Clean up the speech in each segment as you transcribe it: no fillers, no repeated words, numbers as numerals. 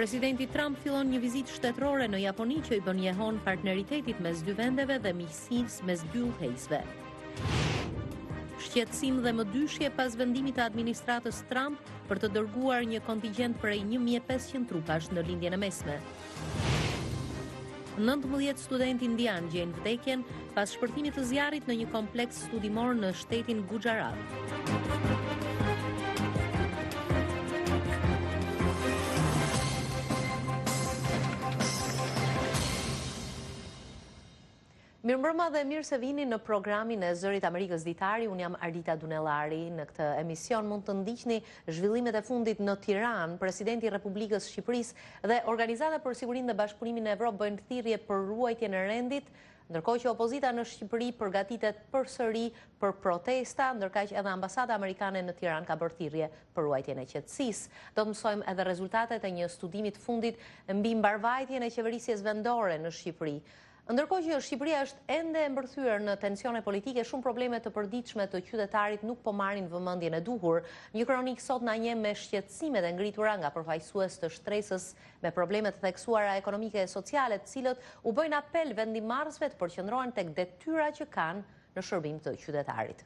Presidenti Trump fillon një vizitë shtetërore në Japoni që i bën njehon partneritetit mes dy vendeve dhe miqësisë mes dy udhëheqësve. Shqetësim dhe mëdyshje pas vendimit të administratës Trump për të dërguar një kontingjent prej 1500 trupash në lindjen e mesme. 19 studentë indian gjejnë vdekjen pas shpërthimit të zjarrit në një kompleks studimor në shtetin Gujarat. Mirëmbrëma dhe mirë se vini në programin e Zërit Amerikës Ditari. Unë jam Ardita Dunellari. Në këtë emision mund të ndiqni zhvillimet e fundit në Tiranë. Presidenti i Republikës Shqipërisë dhe Organizata për Sigurinë dhe Bashkëpunimin e Evropë bëjnë thirrje për ruajtjen e rendit, ndërkohë që opozita në Shqipëri përgatitet përsëri për protesta, ndërkaq edhe ambasada amerikane në Tiranë ka bërë thirrje për ruajtjen e qetësisë. Do të mësojmë edhe rezultatet e një studimi të fundit mbi mbarvajtjen e qeverisjes vendore në Shqipëri. Ndërkohë që Shqipëria është ende e mbërthyer në tensione politike, shumë probleme të përditshme të qytetarit nuk po marrin vëmendjen e duhur. Një kronik sot na njeh me shqetësimet e ngritura nga përfaqësues të shtresës me probleme të theksuara ekonomike e sociale, të cilët u bëjnë apel vendimarrësve të përqendrohen tek detyra që kanë në shërbim të qytetarit.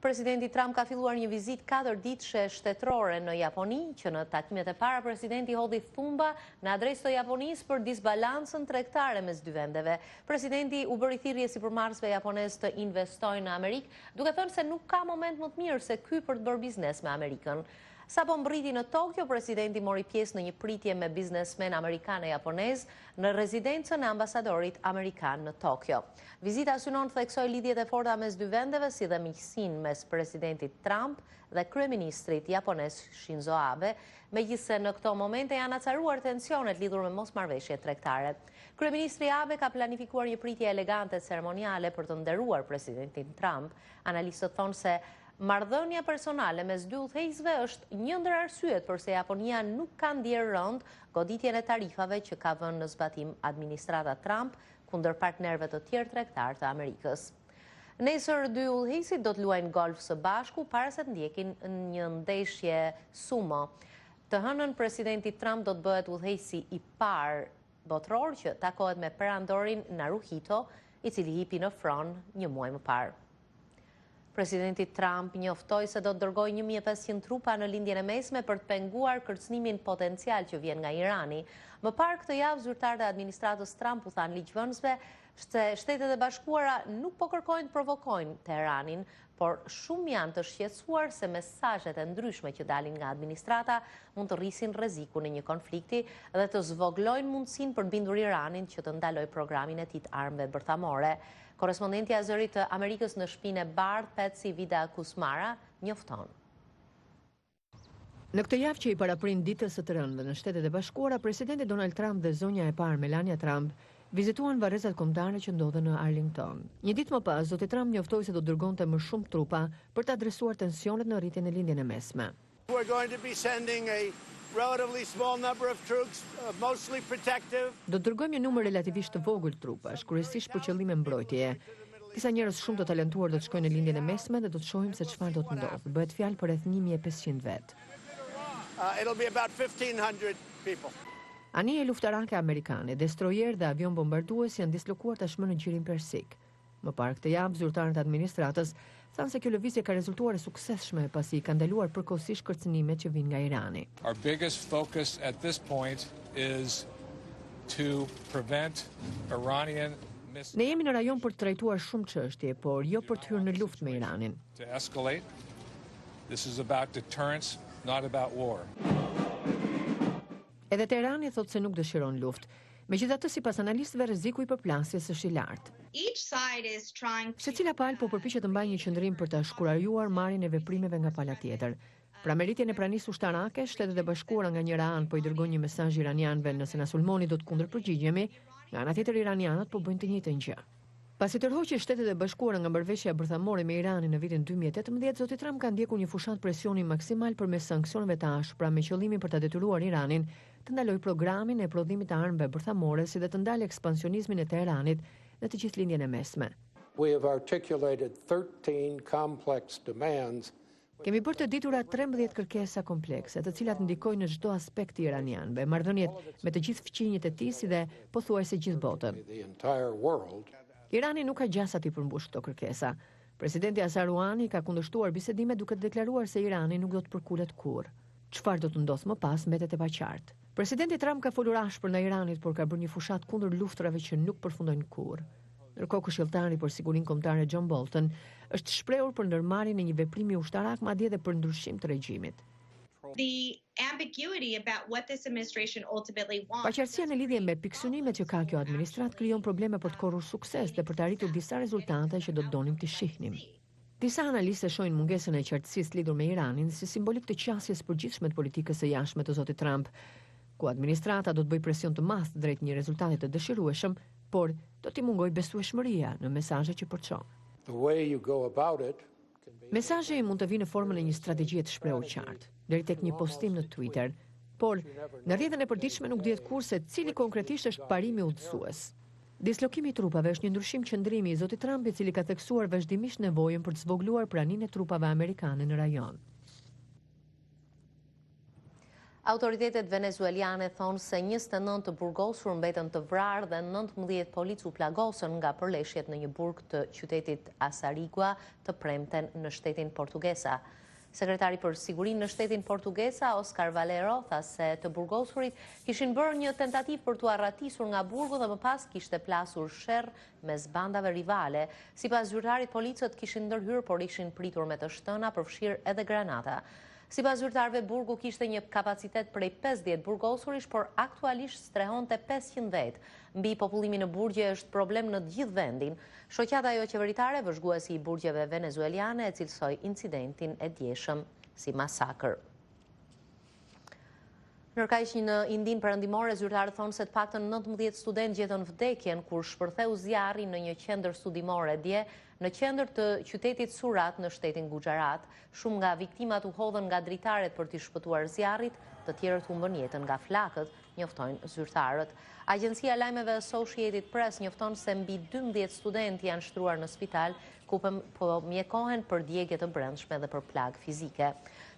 Presidenti Trump ka filluar një vizitë 4 ditëshe shtetërore në Japoni, që në takimet e para presidenti hodhi thumba në adresë të Japonisë për disbalancën tregtare mes dy vendeve. Presidenti u bëri thirrje sipërmarrësve japonez të investojnë në Amerikë, duke thënë se nuk ka moment më të mirë se ky për të bërë biznes me Amerikën. Sapo mbriti në Tokyo, presidenti mori pjesë në një pritje me biznesmen amerikan e japonez në rezidencën e ambasadorit amerikan në Tokyo. Vizita synon të theksojë lidhjet e forta mes dy vendeve, si dhe miqësinë mes presidentit Trump dhe kryeministrit japonez Shinzo Abe, megjithse në këto momente janë acaruar tensionet lidhur me mosmarrëveshjet tregtare. Kryeministri Abe ka planifikuar një pritje elegante ceremoniale për të nderuar presidentin Trump. Analistët thonë se marrëdhënia personale mes dy udhëheqësve është një ndër arsyet pse Japonia nuk ka ndier rënd goditjen e tarifave që ka vënë në zbatim administrata Trump kundër partnerëve të tjerë tregtar të Amerikës. Nesër dy udhëheqësit do të luajnë golf së bashku para se të ndjekin një ndeshje sumo. Të hënën presidenti Trump do të bëhet udhëheqësi i parë botror që takohet me perandorin Naruhito, i cili hipi në fron një muaj më parë. Presidenti Trump njoftoi se do të dërgojë 1500 trupa në lindjen e mesme për të penguar kërcënimin potencial që vjen nga Irani. Më parë këtë javë zyrtarët e administratës Trump u thanë ligjvënësve se Shtetet e Bashkuara nuk po kërkojnë të provokojnë Teheranin, por shumë janë të shqetësuar se mesazhet e ndryshme që dalin nga administrata mund të rrisin rrezikun e një konflikti dhe të zvoglojnë mundësinë për të bindur Iranin që të ndalojë programin e tij të armëve bërthamore. Korrespondentja e Zërit të Amerikës në shtëpinë e bardhë Patsy Vida Kusmara njofton. Në këtë javë që i paraprin ditës së të rëndëve në Shtetet e Bashkuara, presidenti Donald Trump dhe zonja e parë Melania Trump vizituan varrezat kombëtare që ndodhen në Arlington. Një ditë më pas, zoti Trump njoftoi se do dërgonte më shumë trupa për të adresuar tensionet në rritjen e lindjen e mesme. We're going to be sending a relatively small number of troops, mostly protective. Do të dërgojmë një numër relativisht të vogël trupash, kryesisht për qëllime mbrojtjeje. Disa njerëz shumë të talentuar do të shkojnë në lindjen e mesme dhe do të shohim se çfarë do të ndodhë. Bëhet fjalë për rreth 1500 vet. It'll be about 1500 people. Anije luftarake amerikane, destroyer dhe avion bombardues janë dislokuar tashmë në gjirin persik. Më parë këtë javë, zyrtarët e administratës thanë se kjo lëvizje ka rezultuar e suksesshme pasi ka ndaluar përkohësisht kërcënimet që vijnë nga Irani. Our biggest focus at this point is to prevent Iranian Ne jemi në rajon për të trajtuar shumë çështje, por jo për të hyrë në luftë me Iranin. to escalate. This is about deterrence, not about war. Edhe Teherani thotë se nuk dëshiron luftë. Megjithatë, sipas analistëve, rreziku i përplasjes është i lartë. Secila palë po përpiqet të mbajë një qendrim për të shkurajuar marrjen e veprimeve nga pala tjetër. Pra meritjen e pranisë ushtarake, Shtetet e Bashkuara nga njëra anë po i dërgojnë një mesazh iranianëve nëse na sulmoni do të kundërpërgjigjemi, nga ana tjetër iranianët po bëjnë të njëjtën gjë. Pasi tërhoqi Shtetet e Bashkuara nga marrëveshja e bërthamore me Iranin në vitin 2018, zoti Trump ka ndjekur një fushat presioni maksimal përmes sanksioneve të ashpra me qëllimin për ta detyruar Iranin të ndalojë programin e prodhimit të armëve bërthamore, si dhe të ndalë ekspansionizmin e Teheranit në të gjithë lindjen e mesme. We have articulated 13 complex demands Kemi bërë të ditura 13 kërkesa komplekse, të cilat ndikojnë në çdo aspekt të iranianëve, marrëdhëniet me të gjithë fqinjet e tij si dhe pothuajse gjithë botën. Irani nuk ka gjasa t'i përmbush këto kërkesa. Presidenti Hassan Rouhani ka kundërshtuar bisedime duke deklaruar se Irani nuk do të përkulet kurrë. Çfarë do të ndodhë më pas mbetet e paqartë. Presidenti Trump ka folur ashpër ndaj Iranit, por ka bërë një fushat kundër luftrave që nuk përfundojnë kurrë. Ndërkohë këshilltari për sigurinë kombëtare John Bolton është shprehur për ndërmarrjen e një veprimi ushtarak, madje edhe për ndryshim të regjimit. Paqartësia në lidhje me pikësynimet që ka kjo administrat krijon probleme për të korrur sukses dhe për të arritur disa rezultate që do të donim të shihnim. Disa analistë shohin mungesën e qartësisë lidhur me Iranin si simbolik të qasjes përgjithshme të politikës së jashtme të zotit Trump, ku administrata do të bëjë presion të madh drejt një rezultati të dëshirueshëm, por do t'i mungoj besueshmëria në mesazhet që përçon. Mesazhi mund të vinë në formën e një strategjie të shprehur qartë, deri tek një postim në Twitter, por në rrjetën e përditshme nuk dihet kurrë se cili konkretisht është parimi udhësues. Dislokimi i trupave është një ndryshim qëndrimi i zotit Trump, i cili ka theksuar vazhdimisht nevojën për të zvogluar praninë e trupave amerikane në rajon. Autoritetet venezueliane thonë se 29 të burgosur mbetën të vrarë dhe 19 polic u plagosën nga përleshjet në një burg të qytetit Asarigua të premten në shtetin portugesa. Sekretari për sigurinë në shtetin portugesa, Oscar Valero, tha se të burgosurit kishin bërë një tentativë për t'u arratisur nga burgu dhe më pas kishte plasur sherr mes bandave rivale. Sipas zyrtarit, policët kishin ndërhyrë, por ishin pritur me të shtëna, përfshirë edhe granata. Sipas zyrtarëve, burgu kishte një kapacitet prej 50 burgosurish, por aktualisht strehonte 500 vet. Mbi popullimin në burgje është problem në gjithë vendin. Shoqata jo qeveritare, vëzhguesi i burgjeve venezueliane, e cilësoi incidentin e djeshëm si masakër. Nërkaq në Indin perëndimore, zyrtarët thonë se të paktën 19 studentë gjetën vdekjen kur shpërtheu zjarri në një qendër studimore dje në qendër të qytetit Surat në shtetin Gujarat. Shumë nga viktimat u hodhën nga dritaret për t'i shpëtuar zjarrit, të tjerët humbën jetën nga flakët, njoftojnë zyrtarët. Agjencia lajmeve Associated Press njofton se mbi 12 studentë janë shtruar në spital, ku po mjekohen për djegje të brendshme dhe për plagë fizike.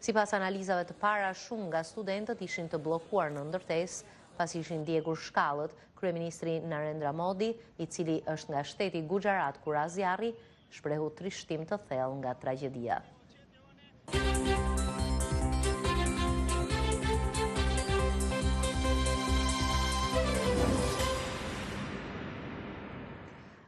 Sipas analizave të para, shumë nga studentët ishin të bllokuar në ndërtesë, pasi ishin djegur shkallët. Kryeministri Narendra Modi, i cili është nga shteti Gujarat ku ra zjarri, shprehu trishtim të thellë nga tragjedia.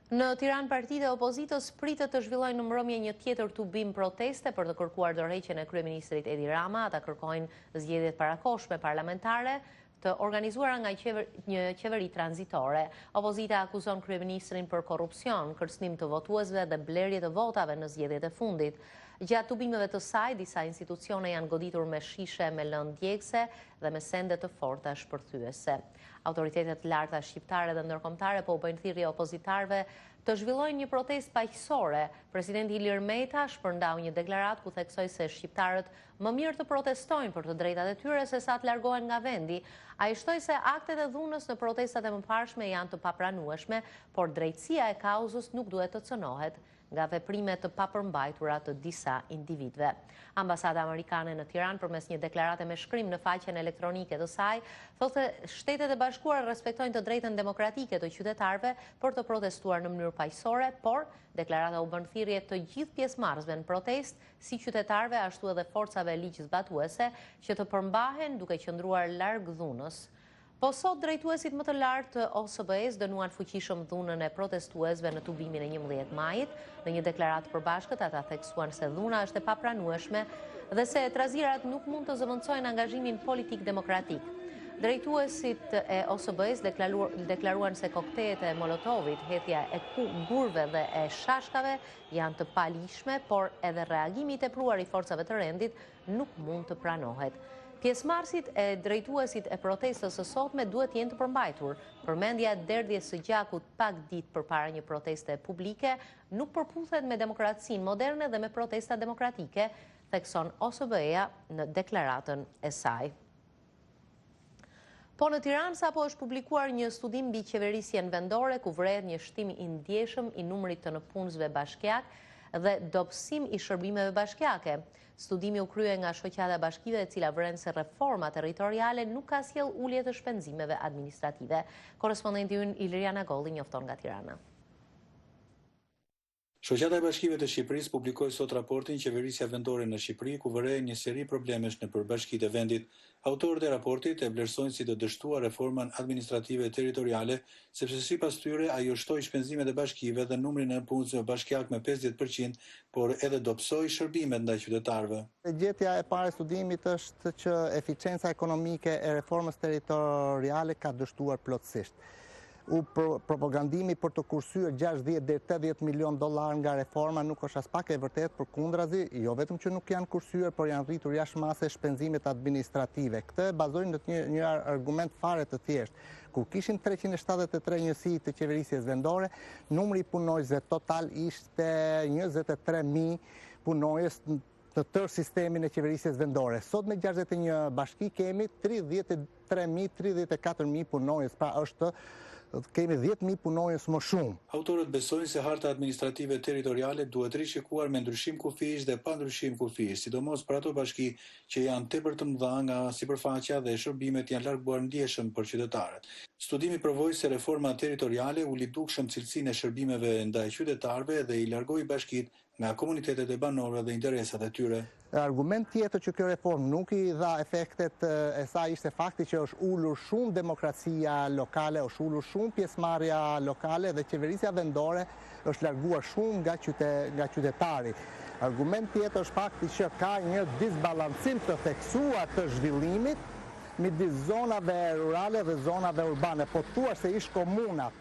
Në Tiranë, partitë e opozitës pritet të zhvillojnë në mbrëmje një tjetër tubim proteste për të kërkuar dorëheqjen e kryeministrit Edi Rama. Ata kërkojnë zgjedhjet parakohshme parlamentare të organizuara nga një qeveri tranzitore. Opozita akuzon kryeministrin për korrupsion, kërcënim të votuesve dhe blerje të votave në zgjedhjet e fundit. Gjatë tubimeve të saj, disa institucione janë goditur me shishe me lëndë djegëse dhe me sende të forta shpërthyese. Autoritetet larta shqiptare dhe ndërkombëtare po u bëjnë thirrje opozitarëve të zhvillojnë një protestë paqësore. Presidenti Ilir Meta shpërndau një deklaratë ku theksoi se shqiptarët më mirë të protestojnë për të drejtat e tyre se sa të largohen nga vendi. Ai shtoi se aktet e dhunës në protestat e mëparshme janë të papranueshme, por drejtësia e kauzës nuk duhet të cënohet nga veprime të papërmbajtura të disa individëve. Ambasada amerikane në Tiranë, përmes një deklarate me shkrim në faqen elektronike të saj, thotë se Shtetet e Bashkuara respektojnë të drejtën demokratike të qytetarëve për të protestuar në mënyrë paqësore, por deklarata u bën thirrje të gjithë pjesëmarrësve në protestë, si qytetarëve ashtu edhe forcave ligjzbatuese, që të përmbahen duke qëndruar larg dhunës. Po sot drejtuesit më të lartë të OSBE-s dënuan fuqishëm dhunën e protestuesve në tubimin e 11 majit. Në një deklaratë përbashkët, ata theksuan se dhuna është e papranueshme dhe se trazirat nuk mund të zëvendësojnë angazhimin politik demokratik. Drejtuesit e OSBE-s deklaruan se koktejet e Molotovit, hethja e gurve dhe e shashkave janë të palishme, por edhe reagimi i tepruar i forcave të rendit nuk mund të pranohet. Pjesëmarrësit e drejtuesit e protestës së sotme duhet jenë të përmbajtur. Përmendja e derdhjes së gjakut pak ditë përpara një proteste publike nuk përputhet me demokracinë moderne dhe me protesta demokratike, thekson OSBE-ja në deklaratën e saj. Po në Tiranë sapo është publikuar një studim mbi qeverisjen vendore ku vret një shtim i ndjeshëm i numrit të nëpunësve bashkiak dhe dobësim i shërbimeve bashkiake. Studimi u krye nga shoqata e bashkive e cila vren se reforma territoriale nuk ka sjell ulje të shpenzimeve administrative. Korrespondenti ynë Iliriana Golli njofton nga Tirana. Shoqata e Bashkive të Shqipërisë publikoi sot raportin Qeverisja Vendore në Shqipëri, ku vërejnë një seri problemesh nëpër bashkitë e vendit. Autorët e raportit e vlerësojnë si të dështuar reformën administrative e territoriale, sepse sipas tyre ajo shtoi shpenzimet e bashkive dhe numrin e punësve bashkiak me 50%, por edhe dobësoi shërbimet ndaj qytetarëve. Gjetja e parë e studimit është që eficienca ekonomike e reformës territoriale ka dështuar plotësisht. Propagandimi për të kursyer 60 deri 80 milion dollar nga reforma nuk është as pak e vërtet, përkundrazi, jo vetëm që nuk janë kursyer, por janë rritur jashtëmase shpenzimet administrative. Këtë bazojnë në një argument fare të thjeshtë. Kur kishin 373 njësi të qeverisjes vendore, numri i punonjësve total ishte 23.000 punonjës në tërë sistemin e qeverisjes vendore. Sot me 61 bashki kemi 34.000 punonjës, pra kemi 10.000 punonjës më shumë. Autorët besojnë se harta administrative territoriale duhet rishikuar me ndryshim kufish dhe pa ndryshim kufish, sidomos për ato bashki që janë tepër të mëdha nga sipërfaqja dhe shërbimet janë larguar ndjeshëm për qytetarët. Studimi provoi se reforma territoriale u lidukshëm cilësinë e shërbimeve ndaj qytetarëve dhe i largoi bashkitë nga komunitetet e banorëve dhe interesat e tyre. Argument tjetër që kjo reformë nuk i dha efektet e saj ishte fakti që është ulur shumë demokracia lokale, është ulur shumë pjesëmarrja lokale dhe qeverisja vendore është larguar shumë nga qytetari. Argument tjetër është fakti që ka një disbalancim të theksuar të zhvillimit midis zonave rurale dhe zonave urbane, po thuar se ish komunat,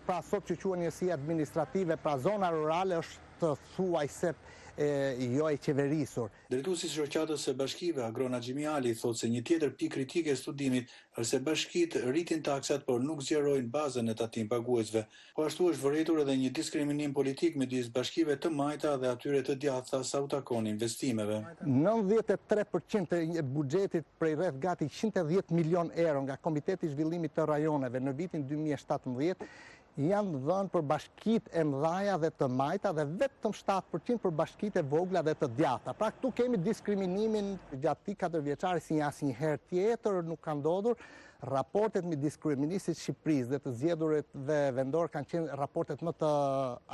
pra sot që quhen njësi administrative, pra zona rurale është të thuajse jo e qeverisur. Drejtuesi i shoqatës së bashkive Agrona Xhimiali thotë se një tjetër pikë kritike e studimit është se bashkitë rritin taksat por nuk zgjerojnë bazën e tatim paguesve. Po ashtu është vërejtur edhe një diskriminim politik midis bashkive të majta dhe atyre të djathta sa u takon investimeve. 93% e buxhetit prej rreth gati 110 milion euro nga Komiteti i Zhvillimit të Rajoneve në vitin 2017 janë dhënë për bashkitë e mëdhaja dhe të majta dhe vetëm 7% për bashkitë e vogla dhe të djatha. Pra këtu kemi diskriminimin gjatë këtij 4 vjeçari si asnjëherë tjetër nuk ka ndodhur. Raportet midis kryeministit të Shqipërisë dhe të zgjedhurit dhe vendor kanë qenë raportet më të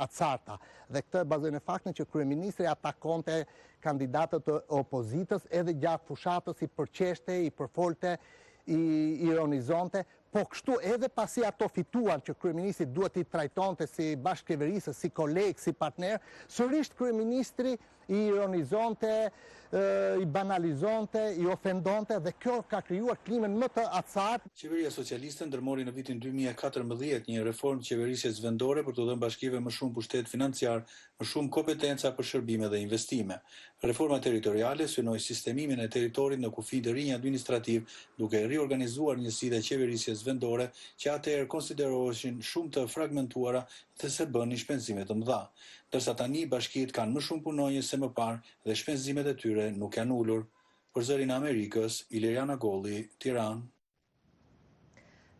acarta. Dhe këtë bazojnë në faktin që kryeministri atakonte kandidatët të opozitës edhe gjatë fushatës, i përqeshte, i përfolte, i ironizonte, po kështu edhe pasi ato fituan që kryeministri duhet i trajtonte si bashkëqeverisës, si koleg, si partner, sërish kryeministri i ironizonte, i banalizonte, i ofendonte dhe kjo ka krijuar klimën më të acartë. Qeveria socialiste ndërmori në vitin 2014 një reformë qeverisjes vendore për të dhënë bashkive më shumë pushtet financiar, më shumë kompetenca për shërbime dhe investime. Reforma territoriale synoi sistemimin e territorit në kufi të rinj administrativ, duke riorganizuar njësitë e qeverisjes vendore që atëherë konsideroheshin shumë të fragmentuara dhe se bënin shpenzime të mëdha, ndërsa tani bashkitë kanë më shumë punonjës se më parë dhe shpenzimet e tyre nuk janë ulur. Për Zërin e Amerikës, Iliriana Golli, Tiranë.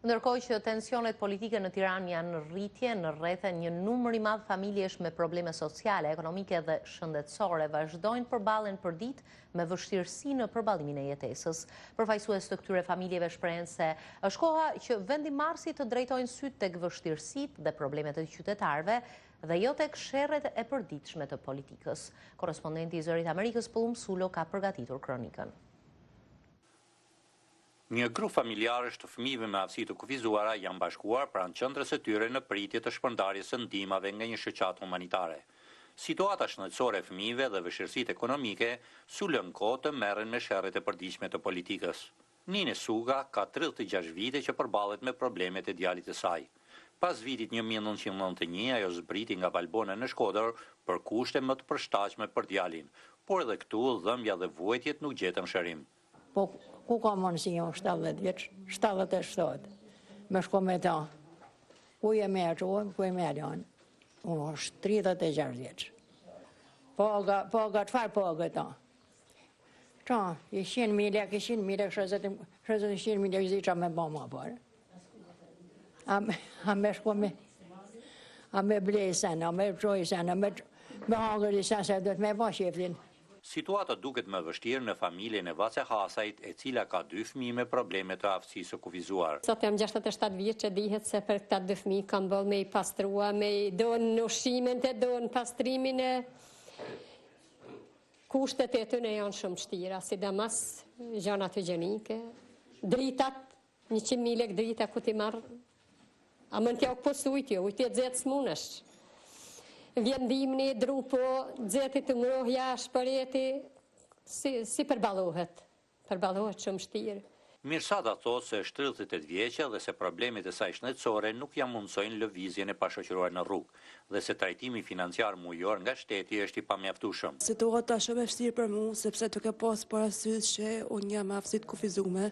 Ndërkohë që tensionet politike në Tiranë janë në rritje, në rrethen një numër i madh familjesh me probleme sociale, ekonomike dhe shëndetësore vazhdojnë përballen për ditë me vështirësi në përballimin e jetesës. Përfaqësues të këtyre familjeve shprehen se është koha që vendimarrësit të drejtojnë syt tek vështirësitë dhe problemet e qytetarëve dhe jo tek sherrret e përditshme të politikës. Korrespondenti i Zërit Amerikës Pullum Sulo ka përgatitur kronikën. Një grup familjarësh të fëmijëve me aftësi të kufizuara janë bashkuar pranë qendrës së tyre në pritje të shpërndarjes së ndihmave nga një shoqatë humanitare. Situata shëndetësore e fëmijëve dhe vështirësitë ekonomike sulën kohë të merren me sherrjet e përditshme të politikës. Nine Suga ka 36 vite që përballet me problemet e djalit të saj. Pas vitit 1991 ajo zbriti nga Valbona në Shkodër për kushte më të përshtatshme për djalin, por edhe këtu dhëmbja dhe vuajtjet nuk gjetën shërim. Po ku ka mundësi unë 70 vjeç, 77, me shko me ta. Ku je me quën, ku je me alon. Unë është 36 vjeç. Poga, çfarë poga ta? Qa, i 100.000 lek, 100.000 lek, zi qa me ba ma parë. A me shko me, a me blej sen, a me qoj sen, a me me hangër i shashe do të me ba sheftin. Situata duket më vështirë në familjen e Vace Hasajt, e cila ka 2 fëmijë me probleme të aftësisë së kufizuar. Sot jam 67 vjeç, dihet se për këta 2 fëmijë kam bëll me i pastrua, me i donë ushqimin të donë pastrimin e kushtet e tyre janë shumë vështira, sidomos gjanat higjienike, dritat, 100.000 lekë drita ku ti marr. A mund t'ja postu ujtje xhet smunesh. Vjen dimni, dru po, xheti të ngroh jashtë përreti, si përballohet shumë vështirë. Mirsada thotë se është 38 vjeçe dhe se problemet e saj shëndetësore nuk ja mundsojnë lëvizjen e pashoqëruar në rrugë dhe se trajtimi financiar mujor nga shteti është i pamjaftueshëm. Situata shumë e vështirë për mua sepse duke pas parasysh që unë jam aftësi të kufizuar,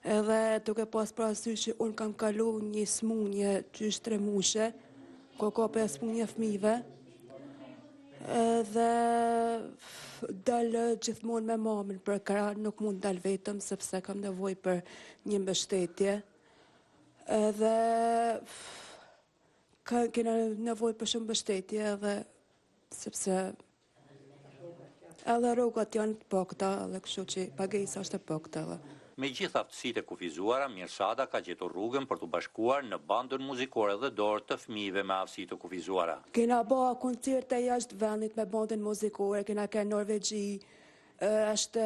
edhe duke pas parasysh që unë kam kalu një smunje gjysh 3 muajshe, ku ka 5 smunje fëmijëve, edhe dalë gjithmonë me mamin për krah, nuk mund dal vetëm sepse kam nevojë për një mbështetje. Edhe kena nevojë për shumë mbështetje edhe sepse edhe rrugat janë të pakta, edhe kështu që pagesa është e pakta. Me gjithë aftësitë e kufizuara, Mirsada ka gjetur rrugën për të bashkuar në bandën muzikore dhe dorë të fëmijëve me aftësi të kufizuara. Kena ba koncerte jashtë vendit me bandën muzikore, kena ka Norvegji, është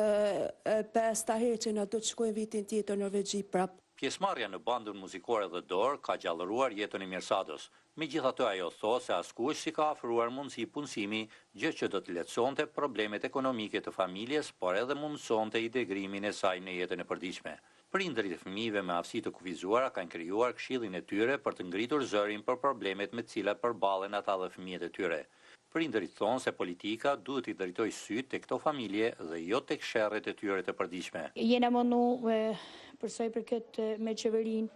5 herë që na do të shkojmë vitin tjetër në Norvegji prap. Pjesëmarrja në bandën muzikore dhe dorë ka gjallëruar jetën e Mirsadës. Megjithatë ajo thotë se askush si ka ofruar mundësi punësimi, gjë që do të lehtësonte problemet ekonomike të familjes, por edhe mundësonte integrimin e saj në jetën e përditshme. Prindërit e fëmijëve me aftësi të kufizuara kanë krijuar këshillin e tyre për të ngritur zërin për problemet me të cilat përballen ata dhe fëmijët e tyre. Prindërit thonë se politika duhet i drejtojë syt tek këto familje dhe jo tek sherrret e tyre të përditshme. Jena mënu përsoj për këtë me qeverin,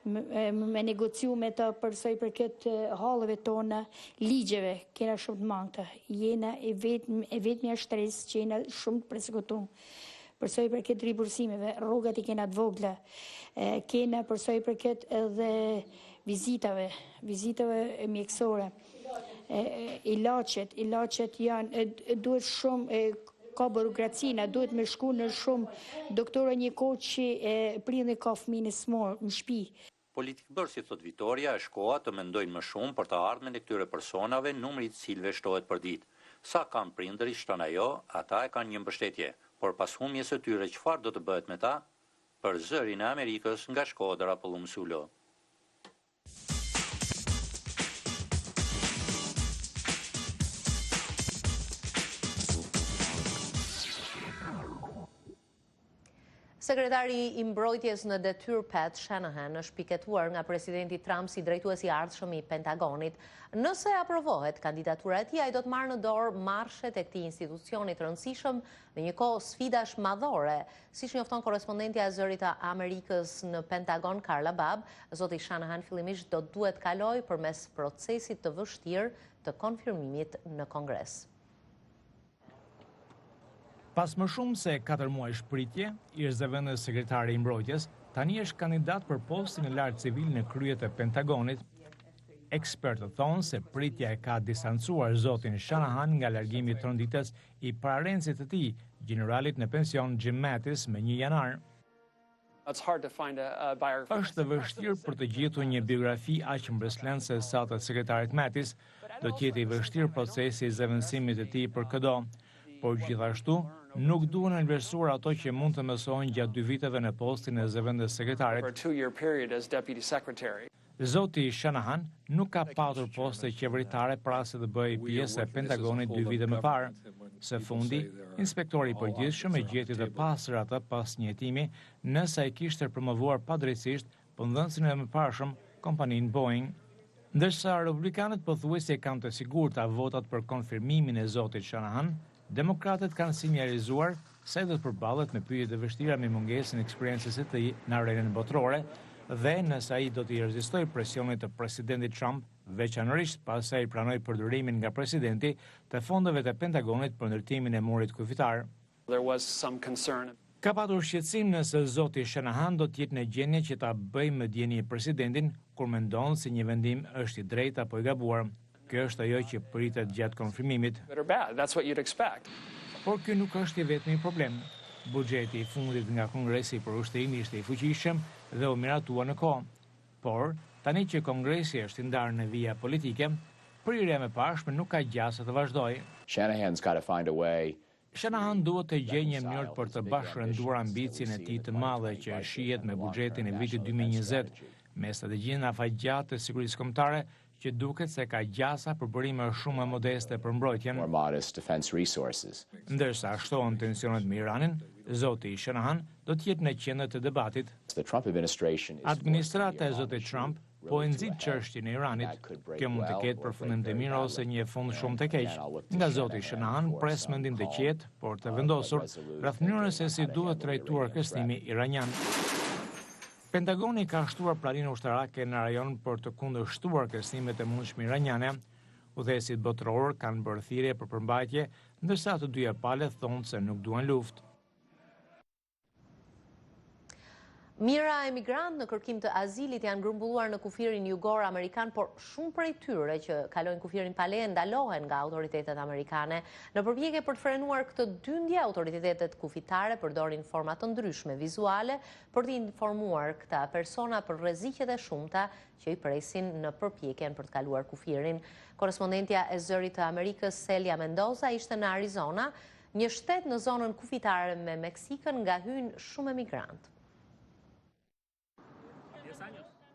me negociu me të përsoj për këtë halëve tona, ligjeve, kena shumë të mangëta. Jena e vetëmja shtresë që jena shumë të persekutum. Përsoj për këtë ribursimeve, rrugat i kena të vogla, kena përsoj për këtë edhe vizitave mjekësore. Ilaqet janë, duhet shumë, ka burokracina, duhet me shku në shumë doktora një kohë që prindi ka fëmijën e smur në shtëpi. Politikbërësit thot Vitoria është koha të mendojnë më shumë për të ardhmen e këtyre personave, numri i cilëve shtohet për ditë. Sa kanë prindërit shton ajo, ata e kanë një mbështetje, por pas humjes së tyre çfarë do të bëhet me ta? Për Zërin e Amerikës nga Shkodra Pullumsulo. Sekretari i mbrojtjes në detyrë Pat Shanahan është piketuar nga presidenti Trump si drejtues i ardhshëm i Pentagonit. Nëse aprovohet kandidatura e tij, ai do të marrë në dorë marshet e këtij institucioni të rëndësishëm në një kohë sfidash madhore. Siç njofton korrespondentja e Zërit të Amerikës në Pentagon, Carla Babb, zoti Shanahan fillimisht do duhet kalojë përmes procesit të vështirë të konfirmimit në Kongres. Pas më shumë se 4 muaj shpritje, i është zëvendës sekretari i mbrojtjes, tani është kandidat për postin e lartë civil në kryet e Pentagonit. Ekspertët thonë se pritja e ka distancuar zotin Shanahan nga largimi i trondites i pararencit të tij, generalit në pension Jim Mattis me 1 janar. Është vështirë për të gjetur një biografi aq mbreslënse sa të sekretarit Mattis, do të jetë i vështirë procesi i zëvendësimit të tij për këdo, por gjithashtu nuk duhen anversuar ato që mund të mësohen gjatë 2 viteve në postin e zëvendës sekretarit. Zoti Shanahan nuk ka patur poste qeveritare para se të bëjë pjesë e Pentagonit 2 vite më parë. Së fundi, inspektori i përgjithshëm e gjeti të pastër atë pas një hetimi, nëse ai kishte promovuar padrejtisht pëndhënësin e mëparshëm, kompaninë Boeing. Ndërsa republikanët pothuajse kanë të sigurta votat për konfirmimin e zotit Shanahan, demokratët kanë sinjalizuar se do të përballet me pyetje të vështira me mungesën e eksperiencës së tij në arenën botërore dhe nëse ai do të rezistojë presionit të presidentit Trump, veçanërisht pas sa i pranoi përdorimin nga presidenti të fondeve të Pentagonit për ndërtimin e murit kufitar. Ka patur shqetësim nëse zoti Shanahan do të jetë në gjendje që ta bëjë më djeni presidentin kur mendon se një vendim është i drejtë apo i gabuar. Kjo është ajo që pritet gjatë konfirmimit. Por kjo nuk është i vetmi problem. Buxheti i fundit nga Kongresi për ushtrinë ishte i fuqishëm dhe u miratua në kohë. Por, tani që Kongresi është i ndarë në vija politike, prirja me pashme nuk ka gjasa të vazhdojë. Shanahan duhet të gjejë një mënyrë për të bashkërenduar ambicien e tij të madhe që shihet me buxhetin e vitit 2020, me strategjinë afatgjatë të sigurisë kombëtare që duket se ka gjasa për bërime shumë më modeste për mbrojtjen. Ndërsa shtohen tensionet me Iranin, zoti Shanahan do të jetë në qendër të debatit. Administrata e zotit Trump po e nxit çështjen e Iranit. Kjo mund të ketë përfundim të mirë ose një fund shumë të keq. Nga zoti Shanahan pres mendim të qetë, por të vendosur rreth mënyrës se si duhet trajtuar kërcënimi iranian. Pentagoni ka shtuar praninë ushtarake në rajon për të kundërshtuar kërcënimet e mundshme iraniane. Udhëheqësit botëror kanë bërë thirrje për përmbajtje, ndërsa të dyja palët thonë se nuk duan luftë. Mira emigrantë në kërkim të azilit janë grumbulluar në kufirin jugor amerikan, por shumë prej tyre që kalojnë kufirin pa leje ndalohen nga autoritetet amerikane. Në përpjekje për të frenuar këtë dyndje, autoritetet kufitare përdorin forma të ndryshme vizuale për të informuar këta persona për rreziqet e shumta që i presin në përpjekjen për të kaluar kufirin. Korespondentja e Zërit të Amerikës, Celia Mendoza, ishte në Arizona, një shtet në zonën kufitare me Meksikën nga hyn shumë emigrantë.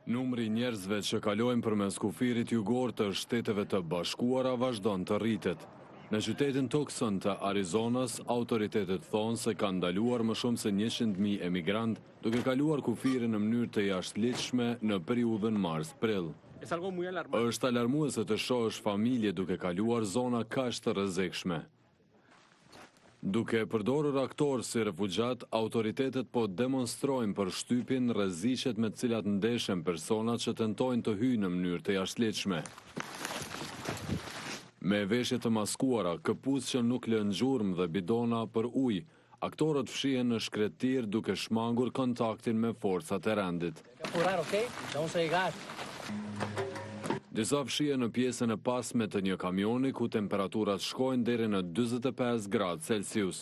Numri njerëzve që kalojnë përmes kufirit jugor të Shteteve të Bashkuara vazhdon të rritet. Në qytetin Tucson të Arizonas, autoritetet thonë se kanë ndaluar më shumë se 100.000 emigrant duke kaluar kufirin në mënyrë të jashtëligjshme në periudhën mars-prill. Është alarmuese të shohësh familje duke kaluar zona kaq të rrezikshme. Duke përdorur aktorë si refugjat, autoritetet po demonstrojnë për shtypin rreziqet me të cilat ndeshen personat që tentojnë të hyjnë në mënyrë të jashtëligjshme. Me veshje të maskuara, këpucë që nuk lënë gjurmë dhe bidona për ujë, aktorët fshihen në shkretir duke shmangur kontaktin me forcat e rendit. Disa fshije në pjesën e pasme të një kamioni ku temperaturat shkojnë deri në 45 gradë Celsius.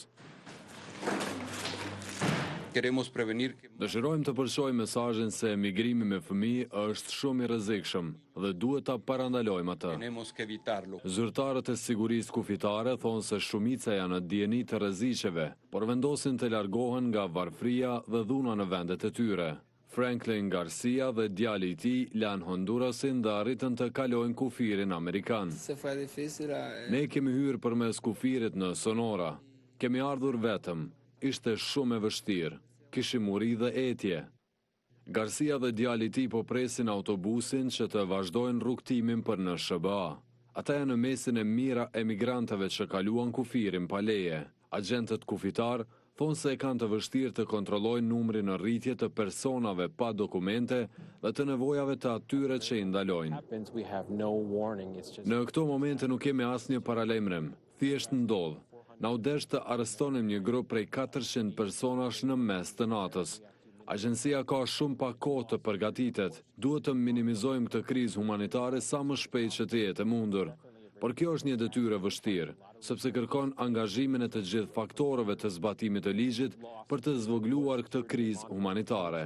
Dëshirojmë të përshojmë mesazhin se emigrimi me fëmijë është shumë i rrezikshëm dhe duhet ta parandalojmë atë. Zyrtarët e sigurisë kufitare thonë se shumica janë në dijeni të rreziqeve, por vendosin të largohen nga varfëria dhe dhuna në vendet e tyre. Franklin Garcia dhe djali i tij lanë Hondurasin dhe arritën të kalojnë kufirin amerikan. Ne kemi hyrë përmes kufirit në Sonora. Kemi ardhur vetëm. Ishte shumë e vështirë. Kishim uri dhe etje. Garcia dhe djali i tij po presin autobusin që të vazhdojnë rrugtimin për në SBA. Ata janë në mesin e mira emigrantëve që kaluan kufirin pa leje. Agentët kufitar thonë se kanë të vështirë të kontrollojnë numrin në rritje të personave pa dokumente dhe të nevojave të atyre që i ndalojnë. Në këto momente nuk kemi asnjë paralajmërim, thjesht ndodh. Na u desh të arrestonim një grup prej 400 personash në mes të natës. Agjencia ka shumë pak kohë të përgatitet. Duhet të minimizojmë këtë krizë humanitare sa më shpejt që të jetë e mundur. Por kjo është një detyrë e vështirë, sepse kërkon angazhimin e të gjithë faktorëve të zbatimit të ligjit për të zvogluar këtë krizë humanitare.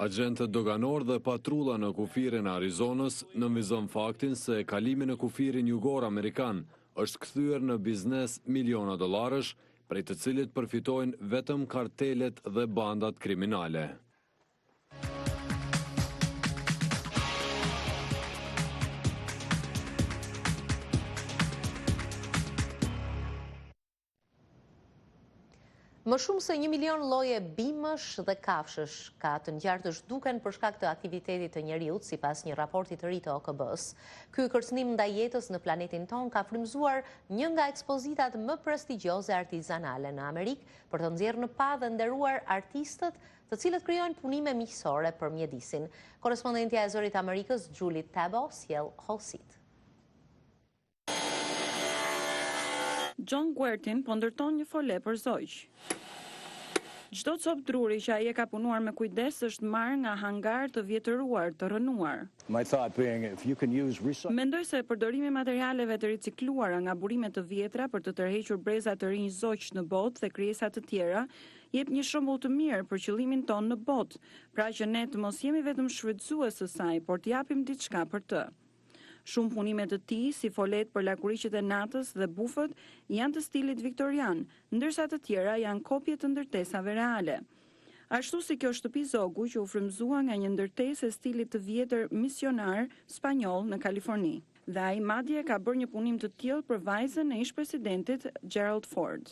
Agentët doganor dhe patrulla në kufirin e Arizonës nënvizon faktin se kalimi në kufirin jugor amerikan është kthyer në biznes miliona dollarësh, prej të cilit përfitojnë vetëm kartelet dhe bandat kriminale. Më shumë se 1 milion lloje bimësh dhe kafshësh ka të ngjartë zhduken për shkak të aktivitetit të njeriut, sipas një raporti të ri të OKB-s. Ky kërcënim ndaj jetës në planetin ton ka frymëzuar një nga ekspozitat më prestigjioze artizanale në Amerikë për të nxjerrë në pa dhe nderuar artistët të cilët krijojnë punime miqësore për mjedisin. Korespondentja e Zërit Amerikës, Julie Tabo, sjell hollësit. John Guertin po ndërton një fole për zogj. Çdo copë druri që ai e ka punuar me kujdes është marrë nga hangar të vjetëruar, të rënuar. Mendoj se përdorimi i materialeve të ricikluara nga burimet të vjetra për të tërhequr breza të rinj zoq në botë dhe krijesa të tjera jep një shembull të mirë për qëllimin ton në botë, pra që ne të mos jemi vetëm shfrytëzues së saj, por të japim diçka për të. Shumë punime të tij, si folet për lakuriqet e natës dhe bufët, janë të stilit viktorian, ndërsa të tjera janë kopje të ndërtesave reale. Ashtu si kjo shtëpi zogu që u frymëzua nga një ndërtesë e stilit të vjetër misionar spanjoll në Kaliforni. Dhe ai madje ka bërë një punim të tillë për vajzën e ish-presidentit Gerald Ford.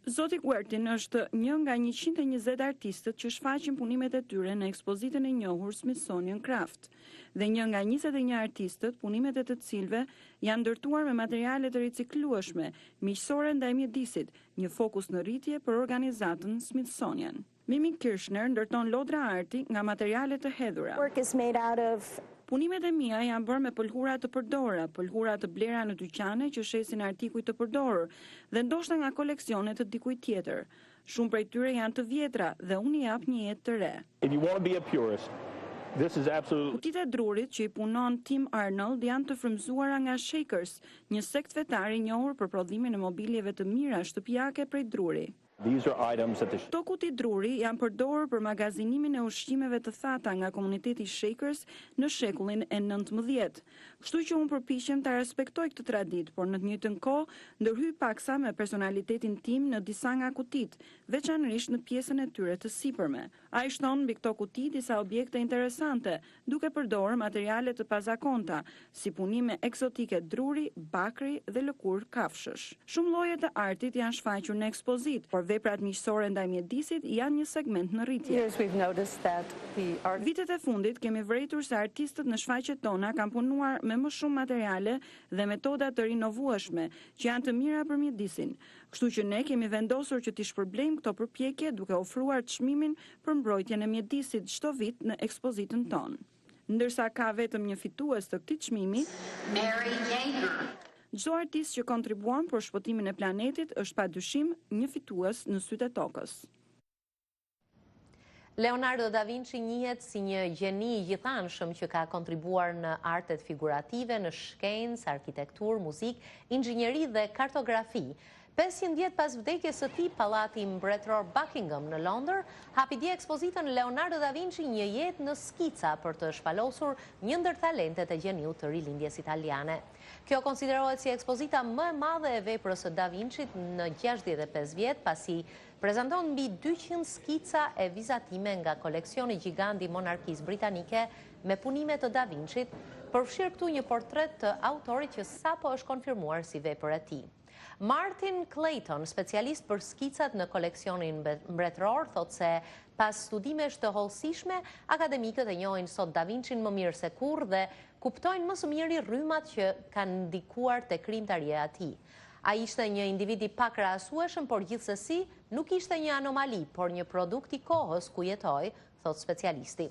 Zoti Guertin është një nga 120 artistët që shfaqin punimet e tyre në ekspozitën e njohur Smithsonian Craft, dhe një nga 21 artistët, punimet e të cilëve janë ndërtuar me materiale të riciklueshme, miqësore ndaj mjedisit, një fokus në rritje për organizatën Smithsonian. Mimi Kirchner ndërton lodra arti nga materiale të hedhura. Punimet e mia janë bërë me pëlhura të përdora, pëlhura të blera në dyqane që shesin artikuj të përdorur dhe ndoshta nga koleksionet të dikujt tjetër. Shumë prej tyre janë të vjetra dhe unë i jap një jetë të re. Kutitë e drurit që i punon Tim Arnold janë të frymëzuara nga Shakers, një sekt fetar i njohur për prodhimin e mobiljeve të mira shtëpiake prej druri. Këto kuti druri janë përdorur për magazinimin e ushqimeve të thata nga komuniteti Shakers në shekullin e 19. Kështu që unë përpiqem ta respektoj këtë traditë, por në të njëjtën kohë ndërhyj paksa me personalitetin tim në disa nga kutitë, veçanërisht në pjesën e tyre të sipërme. Ai shton mbi këto kuti disa objekte interesante, duke përdorur materiale të pazakonta, si punime eksotike druri, bakri dhe lëkurë kafshësh. Shumë lloje të artit janë shfaqur në ekspozitë, por veprat miqësore ndaj mjedisit janë një segment në rritje. Vitet e fundit kemi vërejtur se artistët në shfaqjet tona kanë punuar me më shumë materiale dhe metoda të rinovueshme që janë të mira për mjedisin. Kështu që ne kemi vendosur që t'i shpërblejmë këto përpjekje duke ofruar çmimin për mbrojtjen e mjedisit çdo vit në ekspozitën tonë. Ndërsa ka vetëm një fitues të këtij çmimi, çdo artist që kontribuon për shpëtimin e planetit është padyshim një fitues në sytë e tokës. Leonardo da Vinci njihet si një gjeni i gjithanshëm që ka kontribuar në artet figurative, në shkencë, arkitekturë, muzikë, inxhinieri dhe kartografi. 500 vjet pas vdekjes së tij, pallati mbretëror Buckingham në Londër hapi dje ekspozitën Leonardo da Vinci një jetë në skica për të shpalosur një ndër talentet e gjeniut të rilindjes italiane. Kjo konsiderohet si ekspozita më e madhe e veprës së Da Vincit në 65 vjet, pasi prezanton mbi 200 skica e vizatime nga koleksioni gjigant i monarkisë britanike me punime të Da Vincit, përfshirë këtu një portret të autorit që sapo është konfirmuar si vepër e tij. Martin Clayton, specialist për skicat në koleksionin mbretëror, thot se pas studimesh të hollësishme, akademikët e njohin sot Da Vincin më mirë se kurrë dhe kuptojnë më së miri rrymat që kanë ndikuar te krijimtaria e tij. Ai ishte një individ i pakrahasueshëm, por gjithsesi nuk ishte një anomali, por një produkt i kohës ku jetoi, thot specialisti.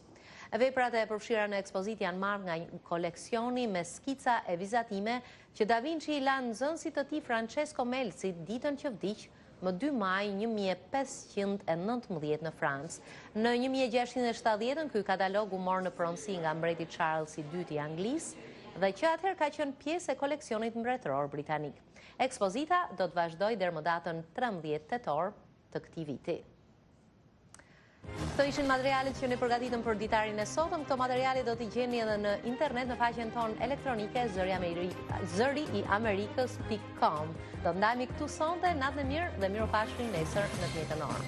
Veprat e përfshira në ekspozit janë marrë nga një koleksioni me skica e vizatime që Da Vinci i la nxënësit të tij Francesco Melzi ditën që vdiq më 2 maj 1519 në Francë. Në 1670 ky katalog u mor në pronësi nga mbreti Charles II i Anglisë dhe që atëherë ka qenë pjesë e koleksionit mbretëror britanik. Ekspozita do të vazhdojë deri më datën 13 tetor të këtij viti. Këto ishin materialet që ne përgatitëm për ditarin e sotëm. Këto materiale do t'i gjeni edhe në internet në faqen tonë elektronike zëriiamerikës.com. Do ndajemi këtu sonte, natë e mirë dhe mirupafshim nesër në të njëjtën orë.